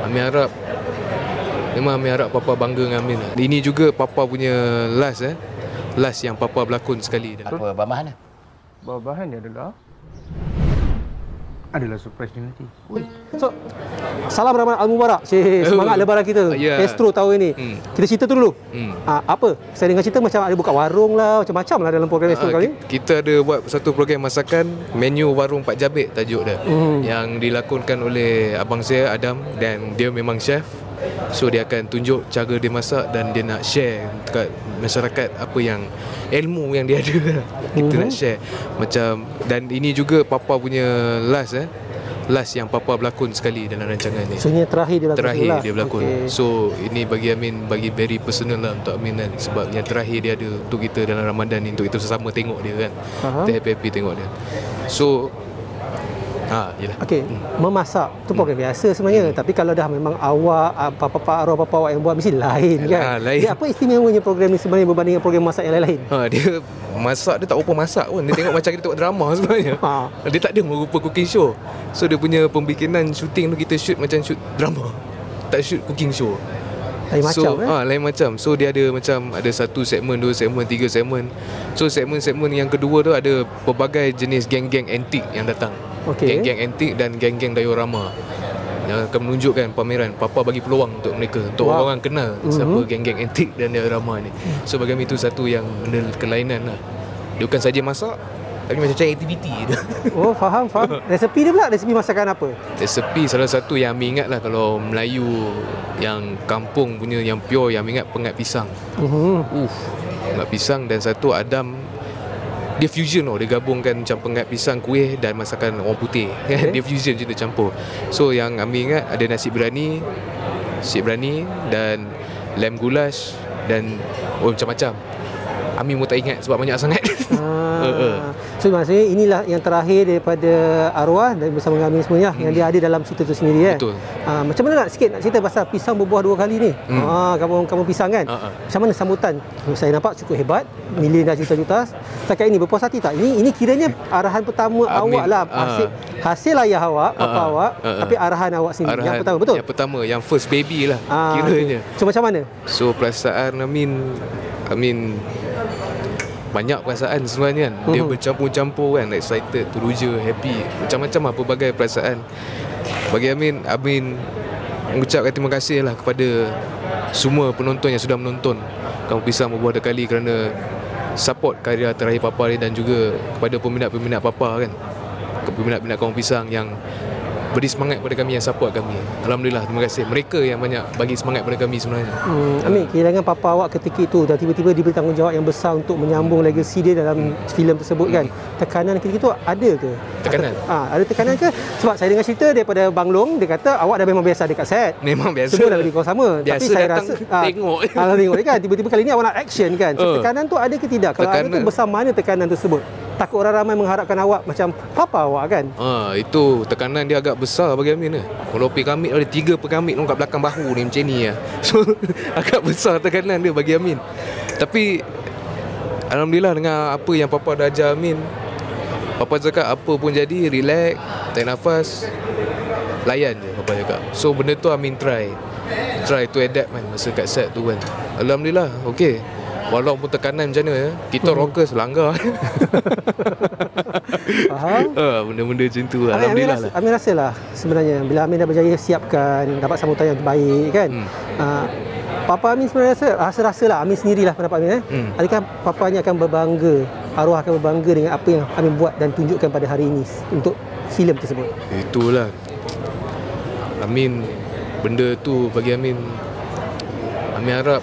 Amin harap, memang Amin harap Papa bangga dengan Amin. Ini juga Papa punya last yang Papa berlakon sekali. Apa bahan? Bahannya adalah surprise dia nanti. So, salam Ramadan Al-Mubarak. Semangat lebaran kita. Astro tahun ini. Kita cerita tu dulu. Apa? Saya dengar cerita macam ada buka warung lah, macam-macam lah dalam program Astro kali ni. Kita ada buat satu program masakan, menu warung Pak Jabik tajuk dia. Yang dilakonkan oleh abang saya Adam, dan dia memang chef. So dia akan tunjuk cara dia masak dan dia nak share dekat masyarakat apa yang ilmu yang dia ada. Kita nak share macam, dan ini juga Papa punya last yang Papa berlakon sekali dalam rancangan ni. So ini terakhir dia berlakon. Okay. So ini bagi Amin, bagi very personal lah untuk Amin kan, sebab yang terakhir dia ada untuk kita dalam Ramadan ni, untuk kita sesama tengok dia kan. Kita happy tengok dia. So Okey, memasak tu program biasa sebenarnya, tapi kalau dah memang awak arwah papa awak yang buat mesti lain kan. Lain. Dia apa istimewanya program ni sebenarnya berbanding dengan program masak yang lain-lain? Dia masak, dia tak rupa masak pun. Dia tengok macam kita tengok drama sebenarnya. Dia tak ada merupa cooking show. So dia punya pembikinan shooting tu kita shoot macam shoot drama. Tak shoot cooking show. Lain macam. So dia ada macam ada 1 segmen, 2 segmen, 3 segmen. So segmen-segmen yang kedua tu ada pelbagai jenis geng-geng antik yang datang. Geng-geng antik dan geng-geng diorama yang akan menunjukkan pameran. Papa bagi peluang untuk mereka, untuk orang kenal siapa geng-geng antik dan diorama ni. So bagi kami itu satu yang benda kelainan lah. Dia bukan saja masak, tapi macam aktiviti dia. Oh, faham. Resepi dia pula, resepi masakan apa? Resepi salah satu yang kami ingat lah, kalau Melayu yang kampung punya yang pure, yang kami ingat pengat pisang. Pengat pisang, dan satu Adam dia fusion dia gabungkan macam pengat pisang, kuih dan masakan orang putih. Dia fusion je, dia campur. So yang kami ingat ada nasi berani dan lamb goulash dan macam-macam. Amin pun tak ingat sebab banyak sangat. So maksudnya inilah yang terakhir daripada arwah dan bersama dengan Amin semuanya yang dia ada dalam cerita tu sendiri. Betul. Macam mana nak cerita pasal pisang berbuah 2 kali ni? Kamu pisang kan? Macam mana sambutan? Saya nampak cukup hebat, milion dah juta-juta. Setakat ini berpuas hati tak? Ini kiranya arahan pertama awak lah, hasil ayah awak, papa awak, tapi arahan awak sendiri yang pertama, betul? Yang pertama, yang first baby lah kiranya. So macam mana? So perasaan Amin banyak perasaan sebenarnya kan. Dia bercampur-campur kan, excited, teruja, happy, macam-macam lah pelbagai perasaan. Bagi Amin mengucapkan terima kasih lah kepada semua penonton yang sudah menonton Kampung Pisang Berbuah 2 Kali kerana support karya terakhir Papa ni, dan juga kepada peminat-peminat Papa kan, peminat-peminat Kampung Pisang yang beri semangat kepada kami, yang support kami. Alhamdulillah, terima kasih. Mereka yang banyak bagi semangat kepada kami sebenarnya. Amin, kehilangan papa awak ketika itu dan tiba-tiba diberi tanggungjawab yang besar untuk menyambung legasi dia dalam filem tersebut kan. Tekanan ketika itu ada ke? Tekanan? Ada tekanan ke? Sebab saya dengar cerita daripada Bang Long, dia kata awak dah memang biasa dekat set. Memang biasa. Semua dah lebih kurang sama. Biasa, tapi saya datang rasa tengok. Tengok kan. Tiba-tiba kali ni awak nak action kan. So, tekanan tu ada ke tidak? Kalau ada tu besar mana tekanan tersebut? Takut orang ramai mengharapkan awak macam papa awak kan? Itu tekanan dia agak besar bagi Amin lah. Kalau piramid ada 3 piramid kat belakang bahu ni macam ni lah. So agak besar tekanan dia bagi Amin. Tapi alhamdulillah dengan apa yang Papa dah ajar Amin, Papa cakap apa pun jadi, relax, tarik nafas, layan je Papa cakap. So benda tu Amin try to adapt kan masa kat set tu kan. Alhamdulillah okey. Walaupun tekanan macam mana, kita rockers langgar. Faham? Benda-benda macam tu. Alhamdulillah lah. Amin rasa lah sebenarnya bila Amin dah berjaya siapkan, dapat sambutan yang terbaik kan. Papa Amin sebenarnya rasa lah Amin sendirilah pendapat Amin adakah papanya akan berbangga, arwah akan berbangga dengan apa yang Amin buat dan tunjukkan pada hari ini untuk filem tersebut? Itulah Amin, benda tu bagi Amin harap,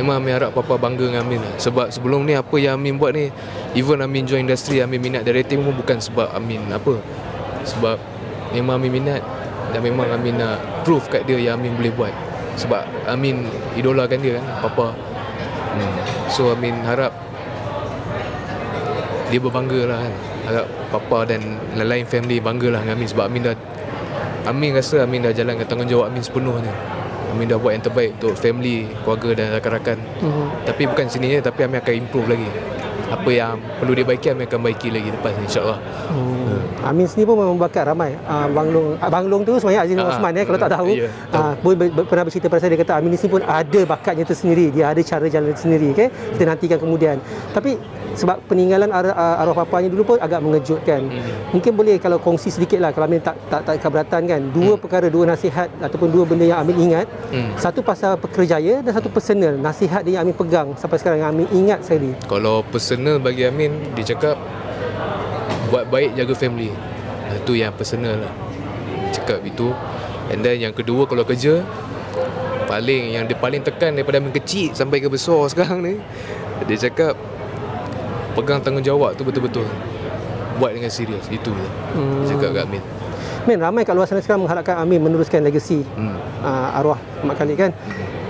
memang Amin harap Papa bangga dengan Amin lah. Sebab sebelum ni apa yang Amin buat ni, even Amin join industri, Amin minat directing pun bukan sebab Amin sebab memang Amin minat dan memang Amin nak prove kat dia yang Amin boleh buat. Sebab Amin idolakan dia kan, Papa. So Amin harap dia berbangga lah kan. Harap Papa dan lain-lain family bangga lah dengan Amin. Sebab Amin rasa Amin dah jalankan tanggungjawab Amin sepenuhnya. Amin dah buat yang terbaik untuk family, keluarga dan rakan-rakan. Tapi bukan sini je, tapi Amin akan improve lagi. Apa yang perlu dibaiki, Amin akan baiki lagi lepas ni, insyaAllah. Amin sendiri pun membakar ramai. Abang Long tu sebenarnya Aziz Osman kalau tak tahu. Pun pernah bercerita pada saya, dia kata Amin ni pun ada bakatnya tersendiri. Dia ada cara jalan tersendiri. Okay? Kita nantikan kemudian. Tapi sebab peninggalan arwah papanya dulu pun agak mengejutkan. Mungkin boleh kalau kongsi sedikit lah, kalau Amin tak keberatan kan. Dua perkara, dua nasihat ataupun dua benda yang Amin ingat. Satu pasal pekerjaya dan satu personal. Nasihat dia yang Amin pegang sampai sekarang yang Amin ingat sekali. Kalau personal bagi Amin, dia cakap buat baik, jaga family. Itu yang personal lah, cakap itu. And then yang kedua, kalau kerja, yang dia paling tekan daripada Amin kecil sampai ke besar sekarang ni, dia cakap pegang tanggungjawab tu betul-betul, buat dengan serius. Itu dia cakap kat Amin. Min, ramai kat luar sana sekarang mengharapkan Amin meneruskan legasi arwah Mak Khalid kan.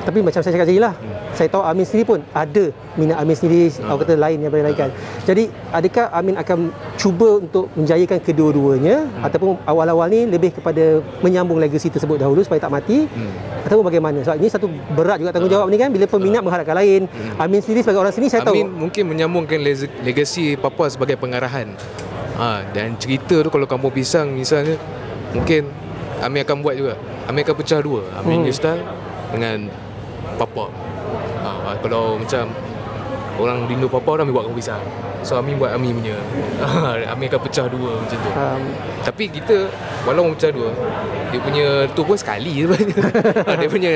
Tapi macam saya cakap tadi lah, saya tahu Amin sendiri pun ada minat Amin sendiri, orang kata lain yang boleh kan. Jadi adakah Amin akan cuba untuk menjayakan kedua-duanya ataupun awal-awal ni lebih kepada menyambung legasi tersebut dahulu supaya tak mati, ataupun bagaimana? Sebab ini satu berat juga tanggungjawab ni kan, bila peminat mengharapkan lain. Amin sendiri sebagai orang sini, saya tahu Amin mungkin menyambungkan legasi papa sebagai pengarahan. Dan cerita tu kalau Kampung Pisang misalnya, mungkin Amin akan buat juga. Amin akan pecah dua, Amin Style dengan papa. Kalau macam orang rindu papa, orang Amin buat Kampung Pisang. So Amin buat Amin punya. Amin akan pecah dua macam tu. Tapi kita walaupun pecah dua, dia punya tu pun sekali sebenarnya. Dia punya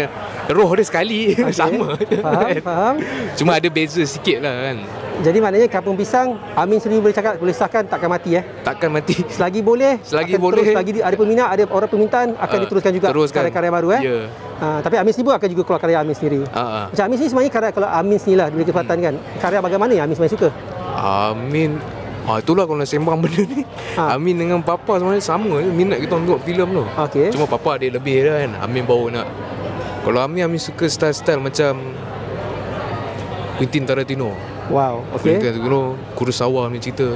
roh dia sekali. Sama. Faham. Cuma ada beza sikit lah kan. Jadi maknanya Kampung Pisang, Amin sendiri boleh cakap, boleh sahkan takkan mati Takkan mati. Selagi boleh, selagi ada peminat, ada orang permintaan, akan diteruskan juga karya-karya baru tapi Amin sendiri pun akan juga keluar karya Amin sendiri. Macam Amin sendiri sebenarnya karya, kalau Amin sendiri lah diberi kesempatan kan, karya bagaimana yang Amin sebenarnya suka? Amin itulah kalau nak sembang benda ni. Amin dengan papa sebenarnya sama je minat kita tengok filem tu. Cuma papa ada lebih dah kan. Amin baru nak. Kalau Amin suka style-style macam Quentin Tarantino. Wow, okey. Quentin Tarantino, Kurosawa punya cerita.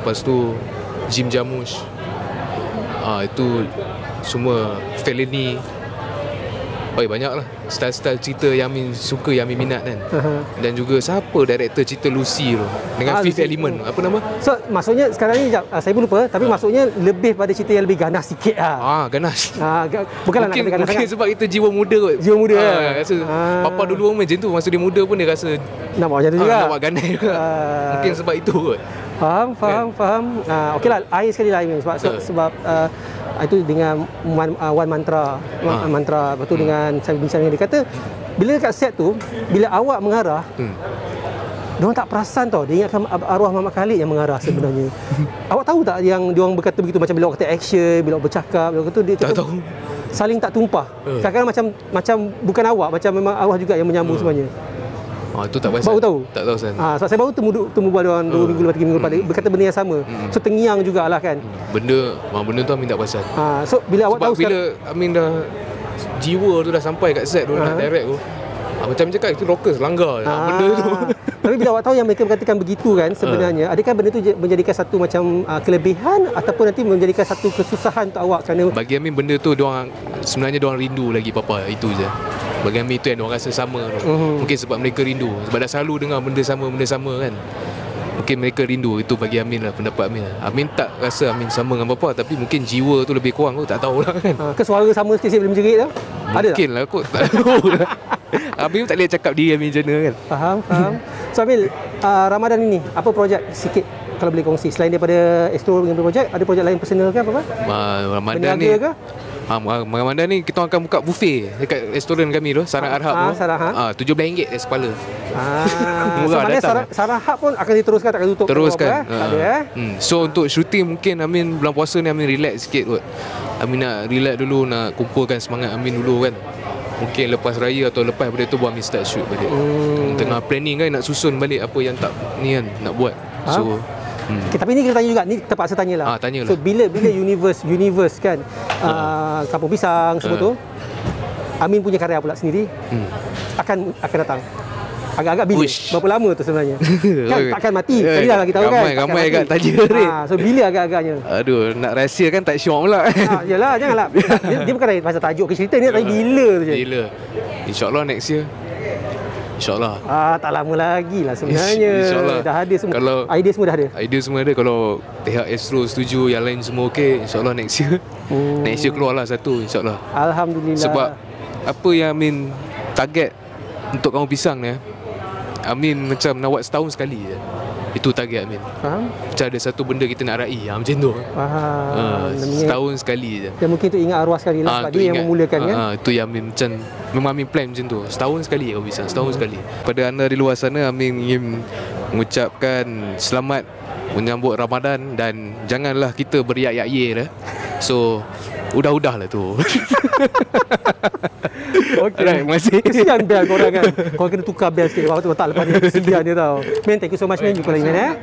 Lepas tu Jim Jarmusch. Itu semua Fellini. Banyak lah style-style cerita yang Amin suka, yang Amin minat kan. Dan juga siapa director cerita Lucy tu dengan Fifth Element, apa nama? So maksudnya sekarang ni saya pun lupa, tapi maksudnya lebih pada cerita yang lebih ganas sikit ganas. Bukanlah mungkin, nak kata ganas mungkin sebab kita jiwa muda kot. Jiwa muda rasa papa dulu macam tu, masa dia muda pun dia rasa nak buat macam tu juga. Nak buat ganas juga. Mungkin sebab itu kot. Faham. Okeylah, akhir sekali lah Amin, sebab itu dengan one mantra. Lepas tu dengan saya bincang dengan dia, kata bila dekat set tu, bila awak mengarah, diorang tak perasan tau, dia ingatkan arwah Mak Khalid yang mengarah sebenarnya. Awak tahu tak yang diorang berkata begitu, macam bila awak kata action, bila awak bercakap, bila awak kata dia tak tahu, saling tak tumpah. Kadang-kadang macam bukan awak, macam memang arwah juga yang menyambung sebenarnya. Itu tak pasal. Baru tahu? Tak tahu San. Sebab saya baru temu buat orang 2 minggu lepas 3 minggu lepas, berkata benda yang sama. So tengiang jugalah kan. Benda tu Amin tak pasal. So bila awak sebab tahu bila Amin dah jiwa tu dah sampai kat set tu, nak direct tu, macam cakap itu rockers langgar benda tu. Tapi bila awak tahu yang mereka berkatakan begitu kan, sebenarnya adakah benda tu menjadikan satu macam kelebihan ataupun nanti menjadikan satu kesusahan untuk awak? Kerana bagi Amin benda tu sebenarnya diorang rindu lagi papa, itu je. Bagi Amin itu yang diorang rasa sama tu. Mungkin sebab mereka rindu, sebab dah selalu dengar benda sama kan. Mungkin mereka rindu. Itu bagi Amin lah, pendapat Amin lah. Amin tak rasa Amin sama dengan bapa, tapi mungkin jiwa tu lebih kurang tu, tak tahulah kan. Ke suara sama sikit-sikit boleh menjerit tu? Ada mungkin lah kot, tak tahu lah. Amin tak boleh cakap diri Amin macam mana kan. Faham. So Amin, Ramadan ini apa projek sikit kalau boleh kongsi? Selain daripada Astro dengan projek, ada projek lain personal ke apa? Ramadan ni ke? Ramadan ni kita akan buka buffet dekat restoran kami tu, Sarah Arhab tu. RM17 atas kepala. Sebenarnya Sarah Arhab pun akan diteruskan, takkan tutup. Teruskan. Ada So untuk syuting mungkin Amin bulan puasa ni Amin relax sikit kot. Amin nak relax dulu, nak kumpulkan semangat Amin dulu kan. Mungkin lepas raya atau lepas daripada tu Amin start shoot balik. Tengah planning kan, nak susun balik apa yang tak ni kan nak buat. So tapi ni kita tanya juga, ni terpaksa tanyalah. Tanyalah. So bila universe kan, Kampung Pisang semua tu, Amin punya karya pula sendiri akan datang. Agak-agak bila? Berapa lama tu sebenarnya? Kan takkan mati. Tadi dah kita tahu kan. Ramai agak tanya ni. So bila agak-agaknya? Aduh, nak rahsia kan tak syok pula. Yalah, janganlah. Dia bukan pasal tajuk ke cerita ni, tapi bila tu je. Bila. InsyaAllah next year InsyaAllah. Tak lama lagi lah sebenarnya. InsyaAllah. Dah ada semua. Kalau idea semua dah ada. Idea semua ada. Kalau pihak Astro setuju, yang lain semua okey, InsyaAllah next year. Next year keluar lah satu, InsyaAllah. Alhamdulillah. Sebab apa yang Amin target untuk kamu pisang ni, Amin macam nak buat setahun sekali je. Itu target Amin. Faham? Macam ada satu benda kita nak raih, macam tu. Faham. Setahun sekali je. Dan mungkin tu ingat arwah sekali lah, sebab dia yang memulakan kan. Itu yang Amin macam, memang Amin plan macam tu. Setahun sekali kau pisang, setahun sekali. Pada anda di luar sana, Amin ingin mengucapkan selamat menyambut Ramadan, dan janganlah kita beriak-yak-ye dah. So udah lah tu. Okey. Alright, masih. Kesian bel korang kan. Korang kena tukar bel sikit. Waktu tak lepas ni. Kesian dia tau. Man, thank you so much man. Jumpa lagi man.